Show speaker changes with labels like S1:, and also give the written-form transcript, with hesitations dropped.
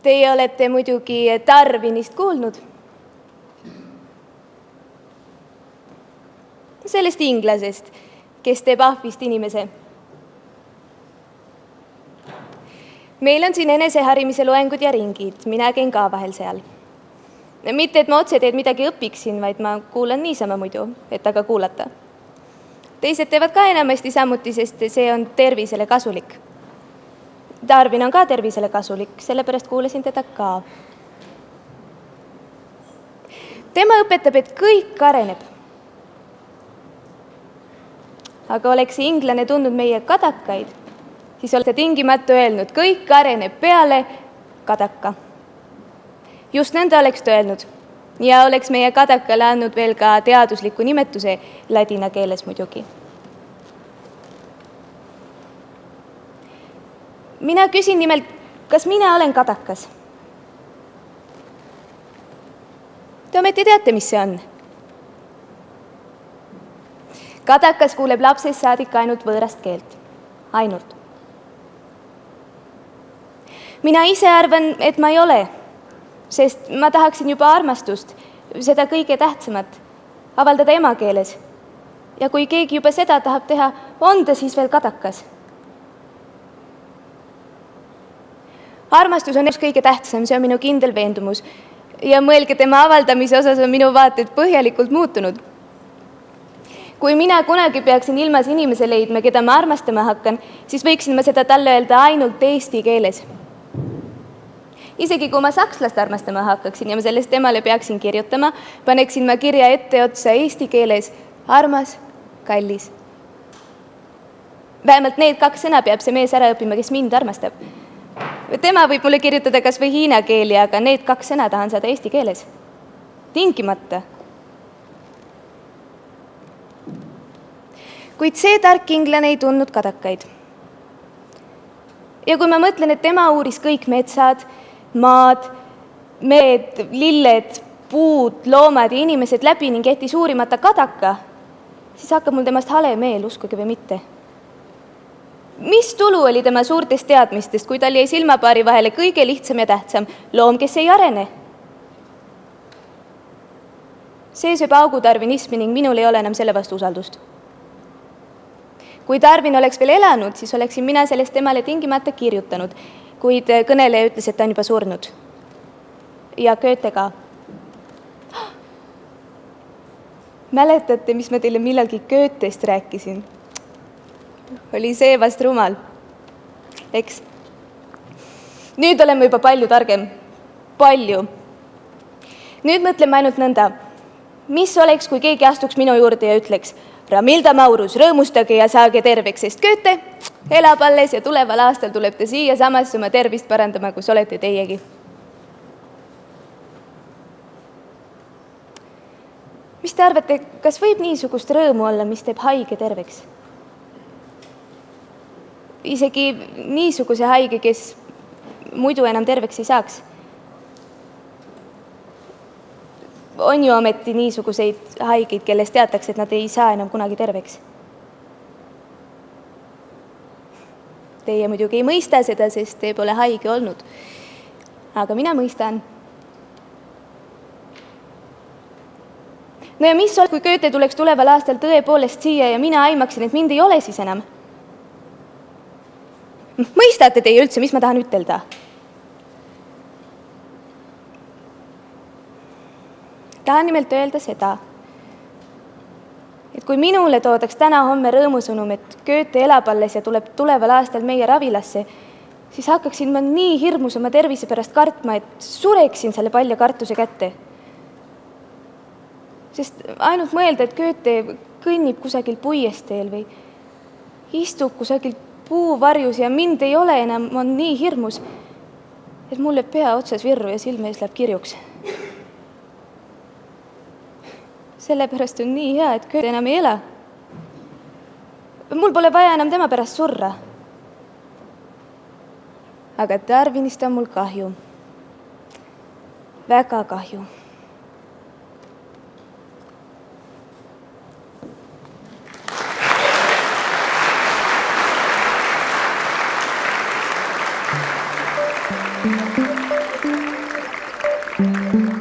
S1: Teie olete muidugi Darwinist kuulnud. Sellest inglasest, kes teeb ahvist inimese. Meil on siin eneseharimise loengud ja ringid, mina käin ka vahel seal. Mitte, et ma otse teed midagi õpiksin, vaid ma kuulan niisama muidu, et aga kuulata. Teised teevad ka enamasti samuti, sest see on tervisele kasulik. Darwin on ka tervisele kasulik, sellepärast kuulasin teda ka. Tema õpetab, et kõik areneb. Aga oleks inglane tundnud meie kadakaid, siis oleks tingimata öelnud, kõik areneb peale kadaka. Just nõnda oleks ta öelnud ja oleks meie kadakale andnud veel ka teadusliku nimetuse ladina keeles muidugi. Mina küsin nimelt, kas mina olen kadakas? Te ometi teate, mis see on? Kadakas kuuleb lapsest saadik ainult võõrast keelt. Ainult. Mina ise arvan, et ma ei ole, sest ma tahaksin juba armastust, seda kõige tähtsamat, avaldada emakeeles. Ja kui keegi juba seda tahab teha, on ta siis veel kadakas. Armastus on kõige tähtsam, see on minu kindel veendumus. Ja mõelge, tema avaldamise osas on minu vaated põhjalikult muutunud. Kui mina kunagi peaksin ilmas inimese leidma, keda ma armastama hakkan, siis võiksin ma seda talle öelda ainult eesti keeles. Isegi kui ma sakslast armastama hakkaksin ja ma sellest temale peaksin kirjutama, paneksin ma kirja ette otsa eesti keeles armas, kallis. Vähemalt need 2 sõna peab see mees ära õppima, kes mind armastab. Tema võib mulle kirjutada kas või hiina keeli, aga need 2 sõna tahan saada eesti keeles. Tingimata. Kuid see tark inglane ei tundnud kadakaid. Ja kui ma mõtlen, et tema uuris kõik metsad, maad, mered, lilled, puud, loomad ja inimesed läbi ning jättis uurimata kadaka, siis hakkab mul temast hale meel, uskuge või mitte. Mis tulu oli tema suurtest teadmistest, kui tal jäi silmapaari vahele kõige lihtsam ja tähtsam loom, kes ei arene? See sööb augu darwinismi ning minul ei ole enam selle vastu usaldust. Kui Darwin oleks veel elanud, siis oleksin mina sellest temale tingimata kirjutanud, kuid kõneleja ütles, et ta on juba surnud. Ja Goethe ka. Mäletate, mis ma teile millalgi Goethest rääkisin? Oli see vast rumal. Eks? Nüüd oleme juba palju targem. Palju. Nüüd mõtleme ainult nõnda. Mis oleks, kui keegi astuks minu juurde ja ütleks, Ramilda Maurus, rõõmustage ja saage terveks, sest Goethe elab alles ja tuleval aastal tuleb ta siia samasse oma tervist parandama, kus olete teiegi. Mis te arvate, kas võib niisugust rõõmu olla, mis teeb haige terveks? Isegi niisuguse haige, kes muidu enam terveks ei saaks. On ju ometi niisuguseid haigeid, kellest teatakse, et nad ei saa enam kunagi terveks. Teie muidugi ei mõista seda, sest te pole haige olnud. Aga mina mõistan. No ja mis oleks, kui Goethe tuleks tuleval aastal tõepoolest siia ja mina aimaksin, et mind ei ole siis enam? Mõistate teie üldse, mis ma tahan ütelda? Tahan nimelt öelda seda, et kui minule toodaks täna homme rõõmusõnum, et Goethe elab alles ja tuleb tuleval aastal meie ravilasse, siis hakkaksin ma nii hirmus oma tervise pärast kartma, et sureksin selle palja kartuse kätte. Sest ainult mõelda, et Goethe kõnnib kusagil puiesteel või istub kusagil puuvarjus ja mind ei ole enam, on nii hirmus, et mul lööb pea otsas virru ja silme ees läheb kirjuks. Sellepärast on nii hea, et Goethe enam ei ela. Mul pole vaja enam tema pärast surra. Aga Darwinist on mul kahju. Väga kahju. Thank you. Thank you.